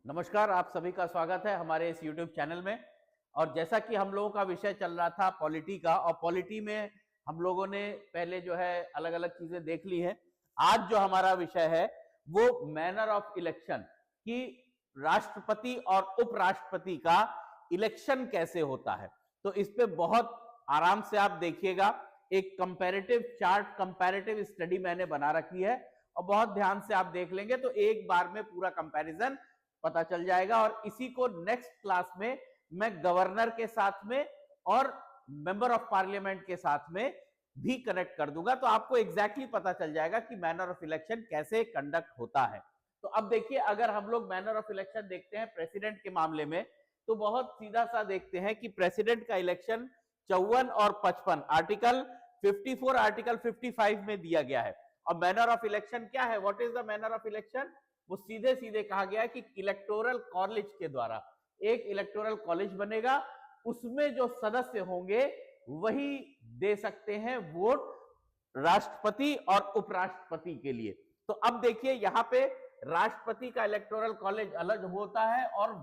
नमस्कार, आप सभी का स्वागत है हमारे इस YouTube चैनल में। और जैसा कि हम लोगों का विषय चल रहा था पॉलिटी का, और पॉलिटी में हम लोगों ने पहले जो है अलग अलग चीजें देख ली हैं। आज जो हमारा विषय है वो मैनर ऑफ इलेक्शन, कि राष्ट्रपति और उपराष्ट्रपति का इलेक्शन कैसे होता है। तो इस पे बहुत आराम से आप देखिएगा, एक कंपैरेटिव चार्ट, कंपैरेटिव स्टडी मैंने बना रखी है, और बहुत ध्यान से आप देख लेंगे तो एक बार में पूरा कंपैरिजन पता चल जाएगा। और इसी को नेक्स्ट क्लास में मैं गवर्नर के साथ में और मेंबर ऑफ पार्लियामेंट के साथ में भी कनेक्ट कर दूंगा, तो आपको एग्जैक्टली पता चल जाएगा कि मैनर ऑफ इलेक्शन कैसे कंडक्ट होता है। तो अब देखिए, अगर हम लोग मैनर ऑफ इलेक्शन देखते हैं प्रेसिडेंट के मामले में, तो बहुत सीधा सा देखते हैं कि प्रेसिडेंट का इलेक्शन 54 और 55 आर्टिकल 54 आर्टिकल 55 में दिया गया है। और मैनर ऑफ इलेक्शन क्या है, what is the manner of election? वो सीधे सीधे कहा गया है कि इलेक्टोरल कॉलेज के द्वारा एक इलेक्टोरल कॉलेज बनेगा, उसमें जो सदस्य होंगे वही दे सकते हैं वोट राष्ट्रपति और उपराष्ट्रपति के लिए। तो अब देखिए, यहां पे राष्ट्रपति का इलेक्टोरल कॉलेज अलग होता है और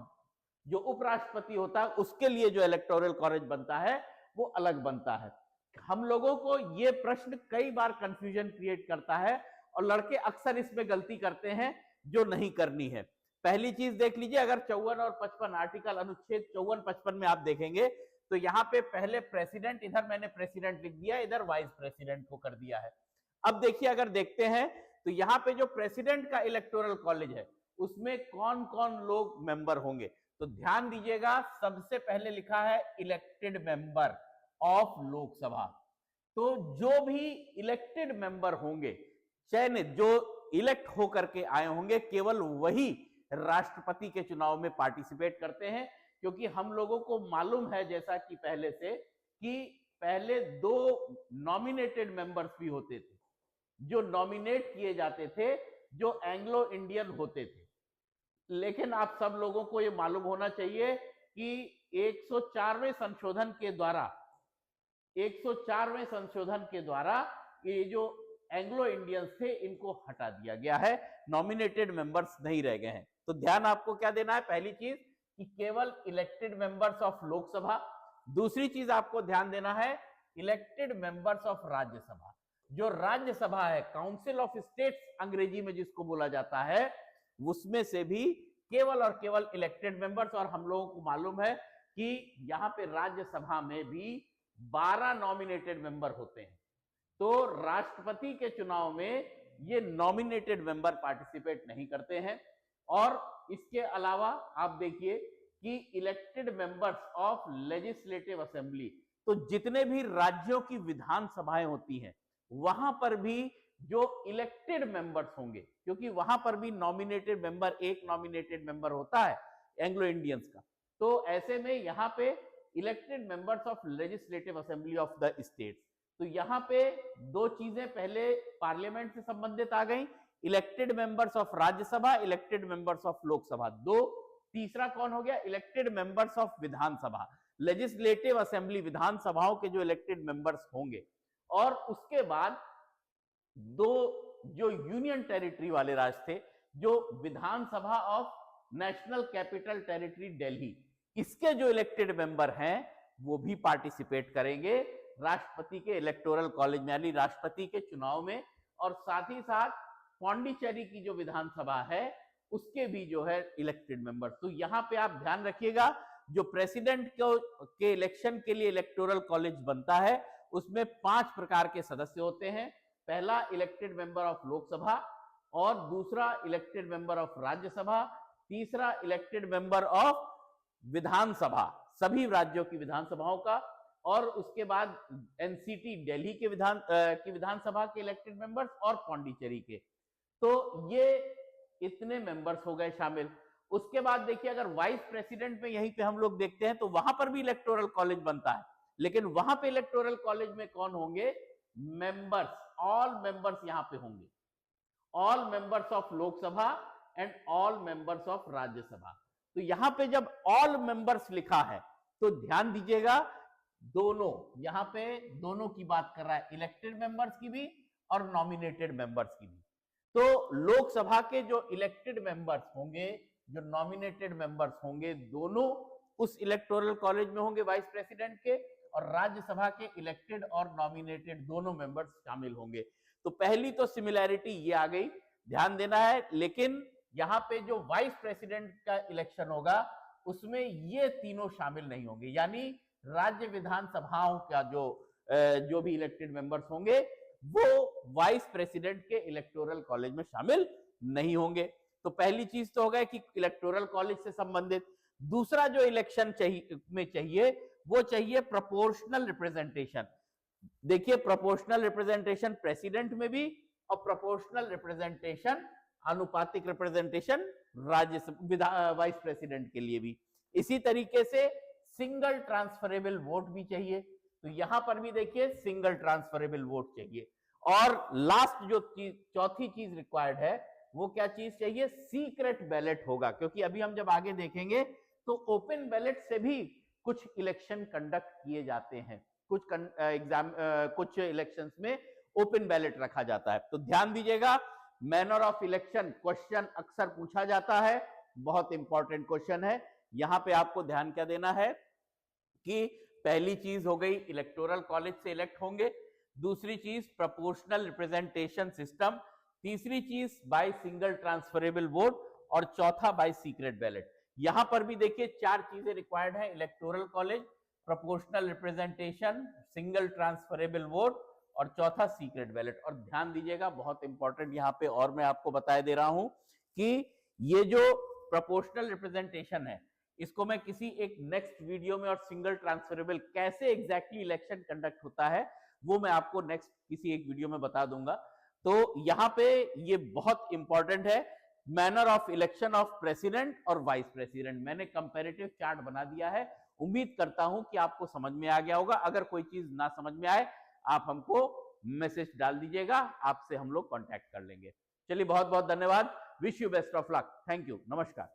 जो उपराष्ट्रपति होता है उसके लिए जो इलेक्टोरल कॉलेज बनता है वो अलग बनता है। हम लोगों को ये प्रश्न कई बार कंफ्यूजन क्रिएट करता है, और लड़के अक्सर इसमें गलती करते हैं जो नहीं करनी है। पहली चीज देख लीजिए, अगर 54 और 55 आर्टिकल अनुच्छेद 54-55 में आप देखेंगे तो यहाँ पे पहले प्रेसिडेंट, इधर मैंने प्रेसिडेंट लिख दिया, इधर वाइस प्रेसिडेंट को कर दिया है। अब देखिए, अगर देखते हैं तो यहाँ पे जो प्रेसिडेंट का इलेक्टोरल कॉलेज है उसमें कौन कौन लोग मेंबर होंगे, तो ध्यान दीजिएगा, सबसे पहले लिखा है इलेक्टेड मेंबर ऑफ लोकसभा। तो जो भी इलेक्टेड मेंबर होंगे, चयनित जो इलेक्ट होकर के आए होंगे, केवल वही राष्ट्रपति के चुनाव में पार्टिसिपेट करते हैं। क्योंकि हम लोगों को मालूम है, जैसा कि पहले से, कि पहले दो नॉमिनेटेड मेंबर्स भी होते थे, जो नॉमिनेट किए जाते थे, जो एंग्लो इंडियन होते थे। लेकिन आप सब लोगों को यह मालूम होना चाहिए कि 104वें संशोधन के द्वारा 104वें संशोधन के द्वारा ये जो एंग्लो इंडियंस थे इनको हटा दिया गया है, नॉमिनेटेड मेंबर्स नहीं रह गए हैं। तो ध्यान आपको क्या देना है, पहली चीज कि केवल इलेक्टेड मेंबर्स ऑफ लोकसभा। दूसरी चीज आपको ध्यान देना है, इलेक्टेड मेंबर्स ऑफ राज्यसभा। जो राज्यसभा है, काउंसिल ऑफ स्टेट्स अंग्रेजी में जिसको बोला जाता है, उसमें से भी केवल और केवल इलेक्टेड मेंबर्स। और हम लोगों को मालूम है कि यहां पे राज्यसभा में भी 12 नॉमिनेटेड मेंबर होते हैं। तो राष्ट्रपति के चुनाव में ये नॉमिनेटेड मेंबर पार्टिसिपेट नहीं करते हैं। और इसके अलावा आप देखिए कि elected members of legislative assembly, तो जितने भी राज्यों की विधानसभाएं होती हैं वहां पर भी जो इलेक्टेड मेंबर्स होंगे, क्योंकि वहां पर भी नॉमिनेटेड मेंबर, एक नॉमिनेटेड मेंबर होता है एंग्लो इंडियंस का। तो ऐसे में यहां पे elected members of legislative assembly of the states, तो यहां पे दो चीजें पहले पार्लियामेंट से संबंधित आ गई, elected members of Rajya Sabha, elected members of Lok Sabha, दो। तीसरा कौन हो गया, elected members of Vidhan Sabha, legislative assembly, विधानसभाओं के जो इलेक्टेड मेंबर्स होंगे। और उसके बाद दो जो यूनियन टेरिटरी वाले राज्य थे, जो विधानसभा of national capital territory Delhi, इसके जो इलेक्टेड मेंबर हैं वो भी पार्टिसिपेट करेंगे राष्ट्रपति के इलेक्टोरल कॉलेज में, यानी राष्ट्रपति के चुनाव में। और साथ ही साथ पौंडीचेरी की जो विधानसभा है उसके भी जो है इलेक्टेड मेंबर। तो यहां पे आप ध्यान रखिएगा, जो प्रेसिडेंट के इलेक्शन के लिए इलेक्टोरल कॉलेज बनता है उसमें 5 प्रकार के सदस्य होते हैं। पहला इलेक्टेड मेंबर ऑफ लोकसभा, और दूसरा इलेक्टेड मेंबर ऑफ राज्यसभा, तीसरा इलेक्टेड मेंबर ऑफ विधानसभा, सभी राज्यों की विधानसभाओं का, और उसके बाद एनसीटी दिल्ली के विधानसभा के इलेक्टेड मेंबर्स, और पौंडीचेरी के। तो ये इतने मेंबर्स हो गए शामिल। उसके बाद देखिए, अगर वाइस प्रेसिडेंट में यहीं पे हम लोग देखते हैं तो वहां पर भी इलेक्टोरल कॉलेज बनता है, लेकिन वहां पे इलेक्टोरल कॉलेज में कौन होंगे, मेंबर्स, ऑल मेंबर्स यहां पे होंगे, all members of Lok Sabha and all members of Rajya Sabha. तो यहां पे जब ऑल मेंबर्स लिखा है तो ध्यान दीजिएगा, दोनों यहां पे दोनों की बात कर रहा है, इलेक्टेड मेंबर्स की भी और नॉमिनेटेड मेंबर्स की भी। तो लोकसभा के जो इलेक्टेड मेंबर्स होंगे जो नॉमिनेटेड मेंबर्स होंगे दोनों उस इलेक्टोरल कॉलेज में होंगे वाइस प्रेसिडेंट के, और राज्यसभा के इलेक्टेड और नॉमिनेटेड दोनों मेंबर्स शामिल होंगे। तो पहली तो सिमिलैरिटी ये आ गई, ध्यान देना है। लेकिन यहाँ पे जो वाइस प्रेसिडेंट का इलेक्शन होगा उसमें ये तीनों शामिल नहीं होंगे, यानी राज्य विधानसभाओं का जो भी इलेक्टेड मेंबर्स होंगे वो वाइस प्रेसिडेंट के इलेक्टोरल कॉलेज में शामिल नहीं होंगे। तो पहली चीज तो हो गया कि इलेक्टोरल कॉलेज से संबंधित। दूसरा जो इलेक्शन चाहिए वो चाहिए प्रोपोर्शनल रिप्रेजेंटेशन। देखिए, प्रोपोर्शनल रिप्रेजेंटेशन प्रेसिडेंट में भी और प्रोपोर्शनल रिप्रेजेंटेशन आनुपातिक रिप्रेजेंटेशन वाइस प्रेसिडेंट के लिए भी। इसी तरीके से सिंगल ट्रांसफरेबल वोट भी चाहिए, तो यहां पर भी देखिए सिंगल ट्रांसफरेबल वोट चाहिए। और लास्ट जो चौथी चीज रिक्वायर्ड है वो क्या चीज चाहिए, सीक्रेट बैलेट होगा, क्योंकि अभी हम जब आगे देखेंगे तो ओपन बैलेट से भी कुछ इलेक्शन कंडक्ट किए जाते हैं, कुछ इलेक्शंस में ओपन बैलेट रखा जाता है। तो ध्यान दीजिएगा, मैनर ऑफ इलेक्शन क्वेश्चन अक्सर पूछा जाता है, बहुत इंपॉर्टेंट क्वेश्चन है। यहां पे आपको ध्यान क्या देना है कि पहली चीज हो गई इलेक्टोरल कॉलेज से इलेक्ट होंगे, दूसरी चीज प्रोपोर्शनल रिप्रेजेंटेशन सिस्टम, तीसरी चीज बाय सिंगल ट्रांसफरेबल वोट, और चौथा बाय सीक्रेट बैलेट। यहां पर भी देखिए चार चीजें रिक्वायर्ड है, electoral college, proportional representation, single transferable vote और चौथा सीक्रेट बैलेट। और ध्यान दीजिएगा, बहुत इंपॉर्टेंट यहां पे और मैं आपको बताया दे रहा हूं कि ये जो प्रोपोर्शनल रिप्रेजेंटेशन है इसको मैं किसी एक नेक्स्ट वीडियो में, और सिंगल ट्रांसफरेबल कैसे एग्जैक्टली इलेक्शन कंडक्ट होता है वो मैं आपको नेक्स्ट किसी एक वीडियो में बता दूंगा। तो यहां पे ये बहुत इंपॉर्टेंट है, manner of election of president और वाइस प्रेसिडेंट। मैंने कंपैरेटिव चार्ट बना दिया है, उम्मीद करता हूं कि आपको समझ में आ गया होगा। अगर कोई चीज ना समझ में आए आप हमको मैसेज डाल दीजिएगा, आपसे हम लोग कांटेक्ट कर लेंगे। चलिए, बहुत बहुत धन्यवाद, wish you best of luck, thank you, नमस्कार।